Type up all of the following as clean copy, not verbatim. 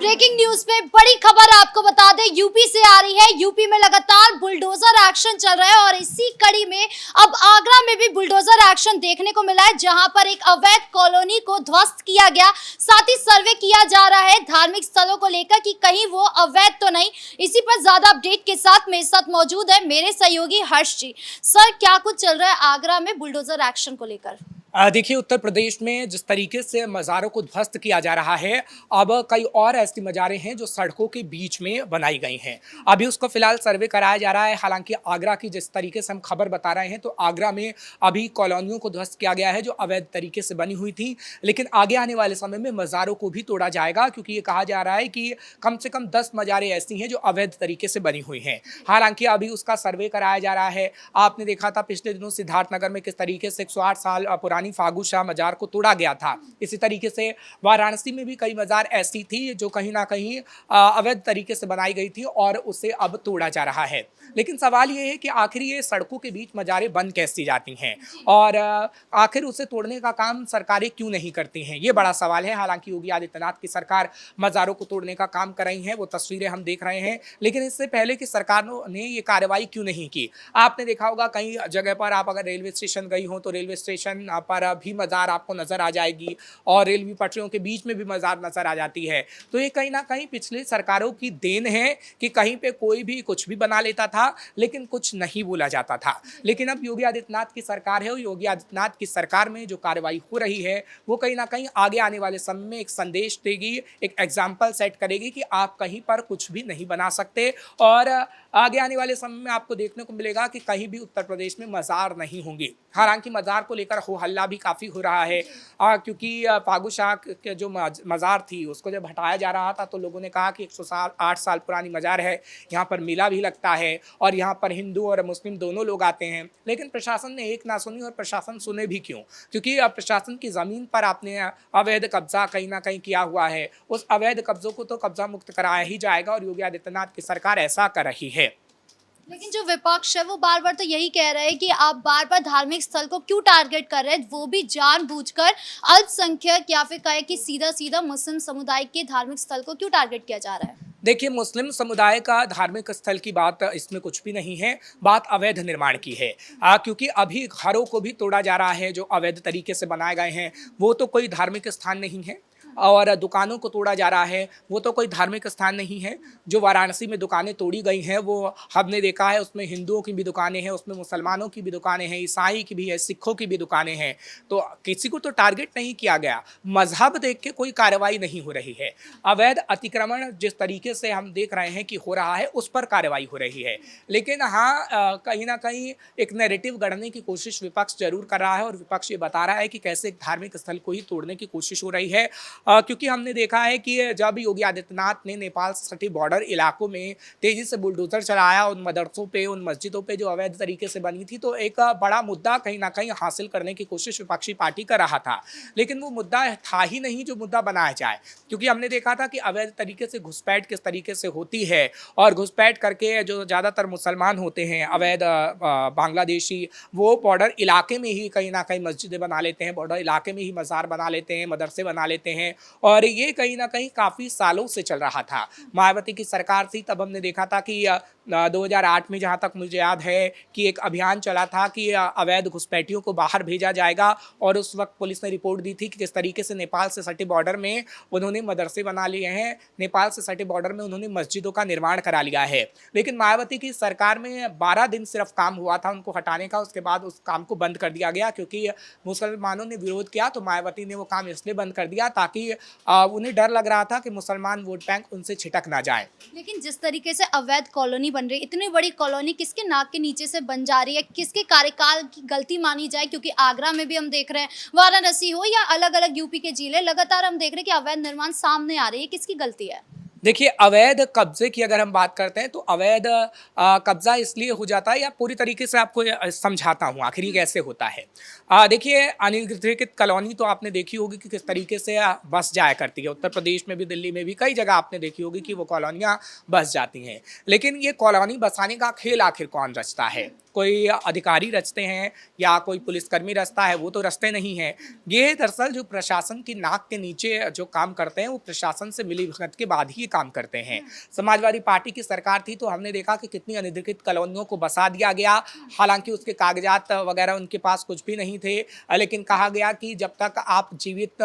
Breaking news पे बड़ी खबर आपको बता दें, यूपी से आ रही है। यूपी में लगातार बुलडोजर एक्शन चल रहा है और इसी कड़ी में अब आगरा में भी बुलडोजर एक्शन देखने को मिला है, जहां पर एक अवैध कॉलोनी को ध्वस्त किया गया। साथ ही सर्वे किया जा रहा है धार्मिक स्थलों को लेकर कि कहीं वो अवैध तो नहीं। इसी पर ज्यादा अपडेट के साथ मेरे साथ मौजूद है मेरे सहयोगी हर्ष जी। सर, क्या कुछ चल रहा है आगरा में बुलडोजर एक्शन को लेकर? देखिए, उत्तर प्रदेश में जिस तरीके से मज़ारों को ध्वस्त किया जा रहा है, अब कई और ऐसी मज़ारें हैं जो सड़कों के बीच में बनाई गई हैं। अभी उसको फिलहाल सर्वे कराया जा रहा है। हालांकि आगरा की जिस तरीके से हम खबर बता रहे हैं, तो आगरा में अभी कॉलोनियों को ध्वस्त किया गया है जो अवैध तरीके से बनी हुई थी। लेकिन आगे आने वाले समय में मज़ारों को भी तोड़ा जाएगा, क्योंकि ये कहा जा रहा है कि कम से कम 10 मज़ारें ऐसी हैं जो अवैध तरीके से बनी हुई हैं। हालांकि अभी उसका सर्वे कराया जा रहा है। आपने देखा था पिछले दिनों सिद्धार्थनगर में किस तरीके से 108 साल पुरानी फागू शाह मजार को तोड़ा गया था। इसी तरीके से वाराणसी में भी कई मजार ऐसी थी जो कहीं ना कहीं अवैध तरीके से बनाई गई थी और उसे अब तोड़ा जा रहा है। लेकिन सवाल ये है कि आखिर ये सड़कों के बीच मजारें बंद कैसी जाती हैं और आखिर उसे तोड़ने का काम सरकारें क्यों नहीं करती हैं, ये बड़ा सवाल है। हालांकि योगी आदित्यनाथ की सरकार मजारों को तोड़ने का काम कर रही है, वो तस्वीरें हम देख रहे हैं। लेकिन इससे पहले कि सरकार ने ये कार्रवाई क्यों नहीं की? आपने देखा होगा कई जगह पर आप अगर रेलवे स्टेशन गई हो तो रेलवे स्टेशन पर भी मजार आपको नजर आ जाएगी और रेलवे पटरियों के बीच में भी मजार नजर आ जाती है। तो ये कहीं ना कहीं पिछले सरकारों की देन है कि कहीं पे कोई भी कुछ भी बना लेता था, लेकिन कुछ नहीं बोला जाता था। लेकिन अब योगी आदित्यनाथ की सरकार है और योगी आदित्यनाथ की सरकार में जो कार्रवाई हो रही है वो कहीं ना कहीं आगे आने वाले समय में एक संदेश देगी, एक एग्जाम्पल सेट करेगी कि आप कहीं पर कुछ भी नहीं बना सकते। और आगे आने वाले समय में आपको देखने को मिलेगा कि कहीं भी उत्तर प्रदेश में मजार नहीं होंगे। हालांकि मजार को लेकर हो हल्ला भी काफ़ी हो रहा है, क्योंकि फागू शाह के जो मजार थी उसको जब हटाया जा रहा था तो लोगों ने कहा कि 108 साल पुरानी मजार है, यहाँ पर मेला भी लगता है और यहाँ पर हिंदू और मुस्लिम दोनों लोग आते हैं। लेकिन प्रशासन ने एक ना सुनी, और प्रशासन सुने भी क्यों? क्योंकि प्रशासन की ज़मीन पर आपने अवैध कब्जा कहीं ना कहीं किया हुआ है। उस अवैध कब्जों को तो कब्जा मुक्त कराया ही जाएगा और योगी आदित्यनाथ की सरकार ऐसा कर रही है। लेकिन जो विपक्ष है वो बार बार तो यही कह रहे हैं कि आप बार बार धार्मिक स्थल को क्यों टारगेट कर रहे हैं, वो भी जानबूझकर अल्पसंख्यक या फिर कहे कि सीधा सीधा मुस्लिम समुदाय के धार्मिक स्थल को क्यों टारगेट किया जा रहा है? देखिए, मुस्लिम समुदाय का धार्मिक स्थल की बात इसमें कुछ भी नहीं है, बात अवैध निर्माण की है। क्योंकि अभी घरों को भी तोड़ा जा रहा है जो अवैध तरीके से बनाए गए हैं, वो तो कोई धार्मिक स्थान नहीं है। और दुकानों को तोड़ा जा रहा है, वो तो कोई धार्मिक स्थान नहीं है। जो वाराणसी में दुकानें तोड़ी गई हैं वो हमने देखा है, उसमें हिंदुओं की भी दुकानें हैं, उसमें मुसलमानों की भी दुकानें हैं, ईसाई की भी है, सिखों की भी दुकानें हैं। तो किसी को तो टारगेट नहीं किया गया, मजहब देख के कोई कार्रवाई नहीं हो रही है। अवैध अतिक्रमण जिस तरीके से हम देख रहे हैं कि हो रहा है उस पर कार्रवाई हो रही है। लेकिन हाँ, कहीं ना कहीं एक नैरेटिव गढ़ने की कोशिश विपक्ष जरूर कर रहा है और विपक्ष ये बता रहा है कि कैसे एक धार्मिक स्थल को ही तोड़ने की कोशिश हो रही है। क्योंकि हमने देखा है कि जब योगी आदित्यनाथ ने नेपाल से सटे बॉर्डर इलाकों में तेजी से बुलडोजर चलाया, उन मदरसों पे, उन मस्जिदों पे जो अवैध तरीके से बनी थी, तो एक बड़ा मुद्दा कहीं ना कहीं हासिल करने की कोशिश विपक्षी पार्टी कर रहा था। लेकिन वो मुद्दा था ही नहीं जो मुद्दा बनाया जाए, क्योंकि हमने देखा था कि अवैध तरीके से घुसपैठ किस तरीके से होती है और घुसपैठ करके जो ज़्यादातर मुसलमान होते हैं अवैध बांग्लादेशी, वो बॉर्डर इलाके में ही कहीं ना कहीं मस्जिदें बना लेते हैं, बॉर्डर इलाके में ही मज़ार बना लेते हैं, मदरसे बना लेते हैं। और ये कहीं ना कहीं काफ़ी सालों से चल रहा था। मायावती की सरकार थी तब हमने देखा था कि 2008 में, जहाँ तक मुझे याद है, कि एक अभियान चला था कि अवैध घुसपैठियों को बाहर भेजा जाएगा। और उस वक्त पुलिस ने रिपोर्ट दी थी कि किस तरीके से नेपाल से सटे बॉर्डर में उन्होंने मदरसे बना लिए हैं, नेपाल से सटे बॉर्डर में उन्होंने मस्जिदों का निर्माण करा लिया है। लेकिन मायावती की सरकार में 12 दिन सिर्फ काम हुआ था उनको हटाने का, उसके बाद उस काम को बंद कर दिया गया, क्योंकि मुसलमानों ने विरोध किया। तो मायावती ने वो काम इसलिए बंद कर दिया ताकि उन्हें डर लग रहा था कि मुसलमान वोट बैंक उनसे छिटक ना जाए। लेकिन जिस तरीके से अवैध कॉलोनी बन रही है, इतनी बड़ी कॉलोनी किसके नाक के नीचे से बन जा रही है, किसके कार्यकाल की गलती मानी जाए? क्योंकि आगरा में भी हम देख रहे हैं, वाराणसी हो या अलग अलग यूपी के जिले, लगातार हम देख रहे हैं कि अवैध निर्माण सामने आ रही है। किसकी गलती है? देखिए, अवैध कब्जे की अगर हम बात करते हैं तो अवैध कब्जा इसलिए हो जाता है, या पूरी तरीके से आपको समझाता हूँ आखिर ये कैसे होता है। देखिए, अनधिकृत कॉलोनी तो आपने देखी होगी कि किस तरीके से बस जाया करती है। उत्तर प्रदेश में भी, दिल्ली में भी कई जगह आपने देखी होगी कि वो कॉलोनियाँ बस जाती हैं। लेकिन ये कॉलोनी बसाने का खेल आखिर कौन रचता है? कोई अधिकारी रचते हैं या कोई पुलिसकर्मी रचता है, वो तो रचते नहीं हैं। ये दरअसल जो प्रशासन की नाक के नीचे जो काम करते हैं वो प्रशासन से मिली भगत के बाद ही काम करते हैं। समाजवादी पार्टी की सरकार थी तो हमने देखा कि कितनी अनधिकृत कॉलोनियों को बसा दिया गया, हालांकि उसके कागजात वगैरह उनके पास कुछ भी नहीं थे, लेकिन कहा गया कि जब तक आप जीवित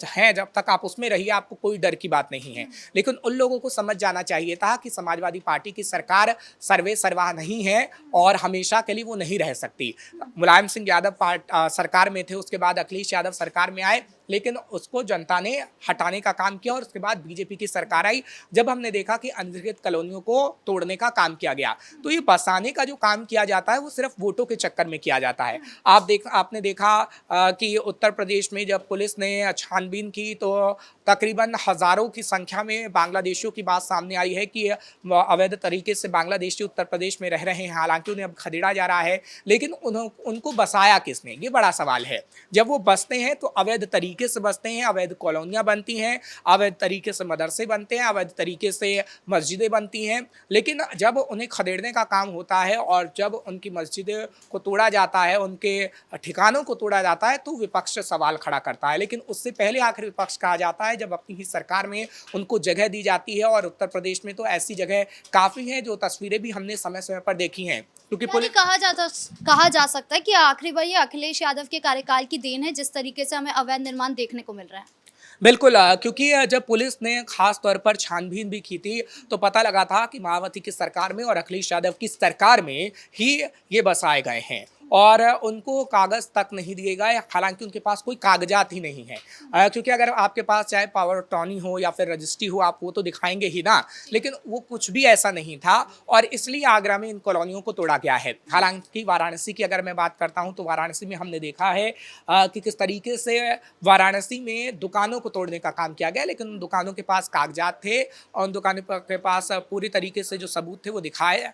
हैं, जब तक आप उसमें रहिए, आपको कोई डर की बात नहीं है। लेकिन उन लोगों को समझ जाना चाहिए था कि समाजवादी पार्टी की सरकार सर्वे सर्वा नहीं है और हमेशा के लिए वो नहीं रह सकती। मुलायम सिंह यादव सरकार में थे, उसके बाद अखिलेश यादव सरकार में आए, लेकिन उसको जनता ने हटाने का काम किया और उसके बाद बीजेपी की सरकार आई, जब हमने देखा कि अनधिकृत कॉलोनियों को तोड़ने का काम किया गया। तो ये बसाने का जो काम किया जाता है वो सिर्फ वोटों के चक्कर में किया जाता है। आपने देखा कि उत्तर प्रदेश में जब पुलिस ने छानबीन की तो तकरीबन हजारों की संख्या में बांग्लादेशियों की बात सामने आई है कि अवैध तरीके से बांग्लादेशी उत्तर प्रदेश में रह रहे हैं। हालांकि उन्हें अब खदेड़ा जा रहा है, लेकिन उनको बसाया किसने, ये बड़ा सवाल है। जब वो बसते हैं तो अवैध तरीके से बसते हैं, अवैध कॉलोनियां बनती हैं, अवैध तरीके से मदरसे बनते हैं, अवैध तरीके से मस्जिदें बनती हैं। लेकिन जब उन्हें खदेड़ने का काम होता है और जब उनकी मस्जिदें को तोड़ा जाता है, उनके ठिकानों को तोड़ा जाता है, तो विपक्ष सवाल खड़ा करता है। लेकिन उससे पहले आखिर विपक्ष कहा जाता है जब अपनी ही सरकार में उनको जगह दी जाती है। और उत्तर प्रदेश में तो ऐसी जगह काफ़ी हैं जो तस्वीरें भी हमने समय समय पर देखी हैं, क्योंकि कहा जा सकता है कि आखिरी बार ये अखिलेश यादव के कार्यकाल की देन है जिस तरीके से हमें अवैध निर्माण देखने को मिल रहा है। बिल्कुल, क्योंकि जब पुलिस ने खास तौर पर छानबीन भी की थी तो पता लगा था कि मायावती की सरकार में और अखिलेश यादव की सरकार में ही ये बसाए गए हैं और उनको कागज़ तक नहीं दिए गए। हालांकि उनके पास कोई कागजात ही नहीं है, क्योंकि अगर आपके पास चाहे पावर ऑफ अटॉर्नी हो या फिर रजिस्ट्री हो, आप वो तो दिखाएंगे ही ना, लेकिन वो कुछ भी ऐसा नहीं था और इसलिए आगरा में इन कॉलोनियों को तोड़ा गया है। हालांकि वाराणसी की अगर मैं बात करता हूँ तो वाराणसी में हमने देखा है कि किस तरीके से वाराणसी में दुकानों को तोड़ने का काम किया गया, लेकिन उन दुकानों के पास कागजात थे और उन दुकानों के पास पूरी तरीके से जो सबूत थे वो दिखाए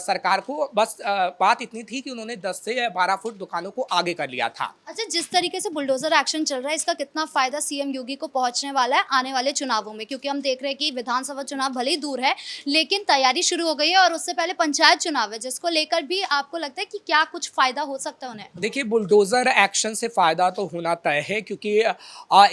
सरकार को। बस बात इतनी थी कि उन्होंने 10 से 12 फुट दुकानों को आगे कर लिया था। अच्छा, जिस तरीके से बुलडोजर एक्शन चल रहा है, इसका कितना फायदा सीएम योगी को पहुंचने वाला है आने वाले चुनावों में? क्योंकि हम देख रहे हैं कि विधानसभा चुनाव भले ही दूर है, लेकिन तैयारी शुरू हो गई है और उससे पहले पंचायत चुनाव है, जिसको लेकर भी आपको लगता है कि क्या कुछ फायदा हो सकता है उन्हें? देखिए, बुलडोजर एक्शन से फायदा तो होना तय है, क्योंकि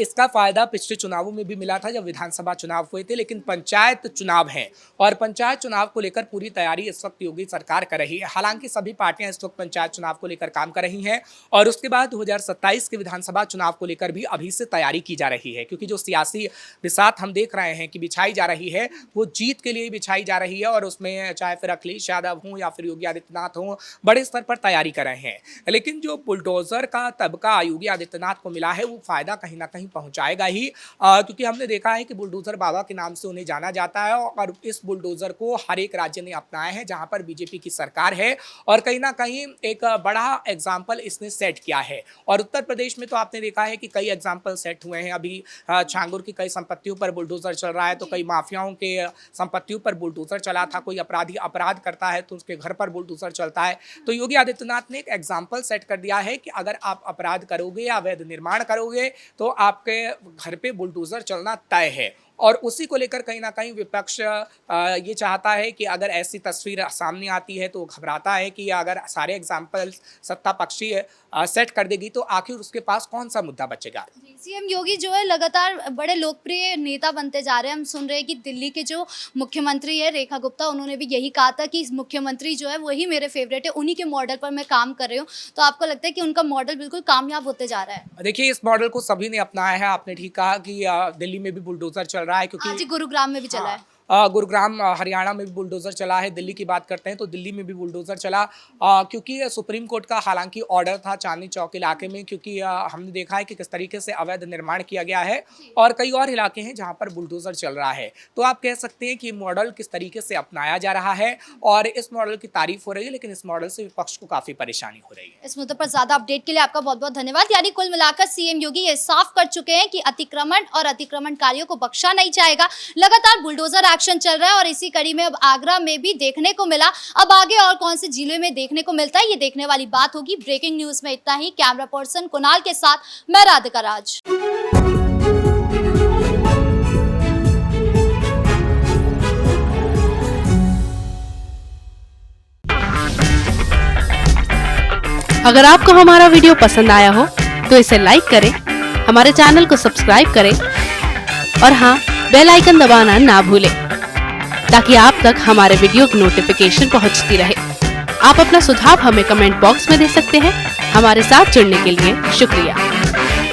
इसका फायदा पिछले चुनावों में भी मिला था जब विधानसभा चुनाव हुए थे, लेकिन पंचायत चुनाव है और पंचायत चुनाव को लेकर पूरी तैयारी इस वक्त योगी सरकार कर रही है। हालांकि सभी पार्टियां इस वक्त पंचायत चुनाव को लेकर काम कर रही हैं और उसके बाद 2027 के विधानसभा चुनाव को लेकर भी अभी से तैयारी की जा रही है, क्योंकि जो सियासी बिसात हम देख रहे हैं कि बिछाई जा रही है वो जीत के लिए बिछाई जा रही है और उसमें चाहे फिर अखिलेश यादव हों या फिर योगी आदित्यनाथ हों, बड़े स्तर पर तैयारी कर रहे हैं। लेकिन जो बुलडोजर का तबका योगी आदित्यनाथ को मिला है वो फायदा कहीं ना कहीं पहुंचाएगा ही, क्योंकि हमने देखा है कि बुलडोजर बाबा के नाम से उन्हें जाना जाता है और इस बुलडोजर को हर एक राज्य ने अपनाया है जहां पर बीजेपी की सरकार है और कहीं ना कहीं एक बड़ा एग्जाम्पल इसने सेट किया है। और उत्तर प्रदेश में तो आपने देखा है कि कई एग्जाम्पल सेट हुए हैं। अभी छांगुर की कई संपत्तियों पर बुलडोजर चल रहा है, तो कई माफियाओं के संपत्तियों पर बुलडोजर चला था। कोई अपराधी अपराध करता है तो उसके घर पर बुलडोजर चलता है। तो योगी आदित्यनाथ ने एक एग्जाम्पल सेट कर दिया है कि अगर आप अपराध करोगे या अवैध निर्माण करोगे तो आपके घर पे बुलडोजर चलना तय है। और उसी को लेकर कहीं ना कहीं विपक्ष ये चाहता है कि अगर ऐसी तस्वीर सामने आती है तो घबराता है कि अगर सारे एग्जाम्पल सत्ता पक्षी सेट कर देगी तो आखिर उसके पास कौन सा मुद्दा बचेगा। सीएम योगी जो है लगातार बड़े लोकप्रिय नेता बनते जा रहे हैं। हम सुन रहे हैं कि दिल्ली के जो मुख्यमंत्री है रेखा गुप्ता, उन्होंने भी यही कहा था कि मुख्यमंत्री जो है वही मेरे फेवरेट है, उन्हीं के मॉडल पर मैं काम कर रही हूँ। तो आपको लगता है कि उनका मॉडल बिल्कुल कामयाब होते जा रहा है? देखिए, इस मॉडल को सभी ने अपनाया है। आपने ठीक कहा कि दिल्ली में भी बुलडोजर चल रहा है, क्योंकि आज गुरुग्राम में भी चला है। गुरुग्राम हरियाणा में भी बुलडोजर चला है। दिल्ली की बात करते हैं तो दिल्ली में भी बुलडोजर चला, क्योंकि सुप्रीम कोर्ट का हालांकि ऑर्डर था चांदनी चौक इलाके में, क्योंकि हमने देखा है कि किस तरीके से अवैध निर्माण किया गया है और कई और इलाके हैं जहां पर बुलडोजर चल रहा है। तो आप कह सकते हैं कि मॉडल किस तरीके से अपनाया जा रहा है और इस मॉडल की तारीफ हो रही है, लेकिन इस मॉडल से विपक्ष को काफी परेशानी हो रही है। इस मुद्दे पर ज्यादा अपडेट के लिए आपका बहुत बहुत धन्यवाद। यानी कुल मिलाकर सीएम योगी ये साफ कर चुके हैं कि अतिक्रमण और अतिक्रमणकारियों को बख्शा नहीं जाएगा। लगातार बुलडोजर एक्शन चल रहा है और इसी कड़ी में अब आगरा में भी देखने को मिला। अब आगे और कौन से जिले में देखने को मिलता है ये देखने वाली बात होगी। ब्रेकिंग न्यूज में इतना ही। कैमरा पर्सन कुणाल के साथ मैं राधिका राज। अगर आपको हमारा वीडियो पसंद आया हो तो इसे लाइक करें, हमारे चैनल को सब्सक्राइब करें और हाँ, बेल आइकन दबाना ना भूलें ताकि आप तक हमारे वीडियो की नोटिफिकेशन पहुंचती रहे। आप अपना सुझाव हमें कमेंट बॉक्स में दे सकते हैं। हमारे साथ जुड़ने के लिए शुक्रिया।